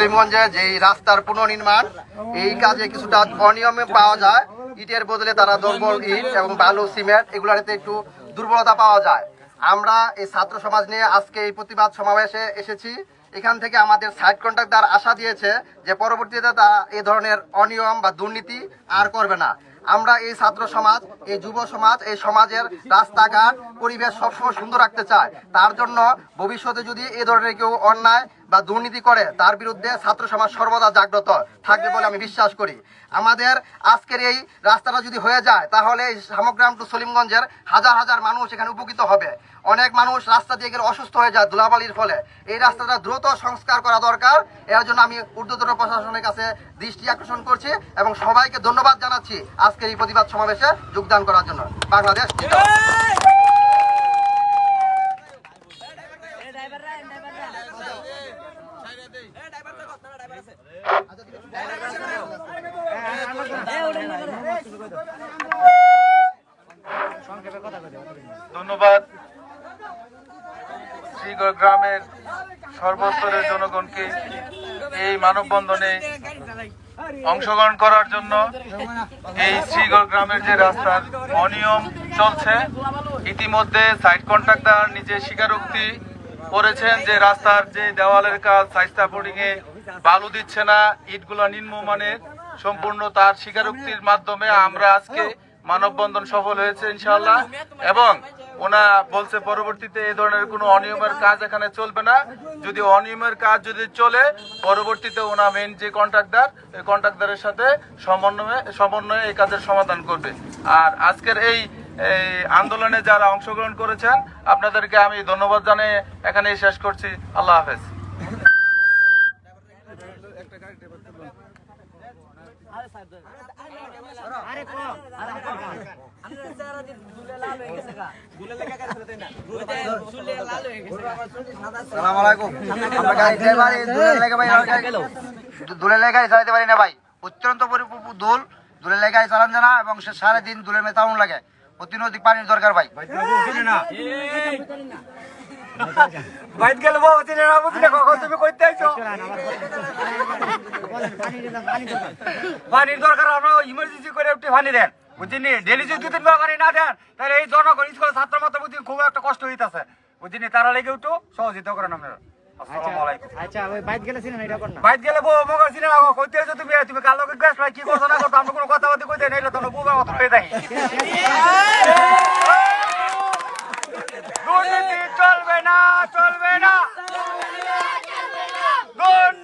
সলিমগঞ্জে যে রাস্তার পুনর্নির্মাণ এই কাজে কিছুটা অনিয়মে পাওয়া যায়। ইটের বদলে তারা দুর্বল ইট এবং বালু সিমেন্ট এগুলোতে একটু দুর্বলতা পাওয়া যায়। আমরা এই ছাত্র সমাজ নিয়ে আজকে এই প্রতিবাদ সমাবেশে এসেছি। এখান থেকে আমাদের সাইট কন্ট্রাক্টর আশা দিয়েছে যে পরবর্তীতে তারা এই ধরনের অনিয়ম বা দুর্নীতি আর করবে না। আমরা এই ছাত্র সমাজ, এই যুব সমাজ, এই সমাজের রাস্তাঘাট পরিবেশ সবসময় সুন্দর রাখতে চায়। তার জন্য ভবিষ্যতে যদি এই ধরনের কেউ অন্যায় বা দুর্নীতি করে তার বিরুদ্ধে ছাত্র সমাজ সর্বদা জাগ্রত থাকবে বলে আমি বিশ্বাস করি। আমাদের আজকের এই রাস্তাটা যদি হয়ে যায় তাহলে সামগ্রাম টু সলিমগঞ্জের হাজার হাজার মানুষ এখানে উপকৃত হবে। অনেক মানুষ রাস্তা দিয়ে গেলে অসুস্থ হয়ে যায় ধুলাবালির ফলে। এই রাস্তাটা দ্রুত সংস্কার করা দরকার। এর জন্য আমি ঊর্ধ্বতন প্রশাসনের কাছে দৃষ্টি আকর্ষণ করছি এবং সবাইকে ধন্যবাদ জানাচ্ছি আজকের এই প্রতিবাদ সমাবেশে যোগদান করার জন্য। বাংলাদেশ ধন্যবাদ শ্রীগড় গ্রামের সর্বস্তরের জনগণকে এই মানববন্ধনে অংশগ্রহণ করার জন্য। এই শ্রীগড় গ্রামের যে রাস্তার অনিয়ম চলছে, ইতিমধ্যে সাইট কন্ট্রাক্টর নিজে স্বীকারোক্তি করেছেন যে রাস্তার যে দেওয়ালের কাজ সাইস্তা বোর্ডিংয়ে বালু দিচ্ছে না, ইটগুলো নিম্নমানের, সম্পূর্ণ তার স্বীকারোক্তির মাধ্যমে আমরা আজকে মানববন্ধন সফল হয়েছে ইনশাআল্লাহ। এবং ওনা বলছে পরবর্তীতে এই ধরনের কোনো অনিয়মের কাজ এখানে চলবে না। যদি অনিয়মের কাজ যদি চলে পরবর্তীতে ওনা মেন যে কন্ট্রাক্টর, এই কন্ট্রাক্টরের সাথে সমন্বয়ে এই কাজের সমাধান করবে। আর আজকের এই আন্দোলনে যারা অংশগ্রহণ করেছেন আপনাদেরকে আমি ধন্যবাদ জানিয়ে এখানেই শেষ করছি। আল্লাহ হাফেজ। দুলের লেগায় চালাতে পারি না ভাই, অত্যন্ত দুলের লেগায় চালান জানা এবং সে সারাদিন দুলের মেয়ে তাউন লাগে। অতিনধিক পানির দরকার ভাই। পানির দরকার, আমরা ইমার্জেন্সি করে একটু পানি দেন বুঝিনি। ডেলি যদি 2-3 পানি না দেন তাহলে এই জনগণ স্কুলের ছাত্র মাত্র বুঝি খুব একটা কষ্ট হইতেছে বুঝিনি। তারা লেগে একটু সহযোগিতা করেন আপনারা। বাইট গেলে বউ মগার সিনেমা কইতে তুমি তুমি কালো গ্যাস ভাই কি করছো না করতো আমরা কোনো কথা বলতে কইতে নাইলে তোমরা বুবা মতো পেয়ে থাকি। দুর্নীতি চলবে না, চলবে না, দুর্নীতি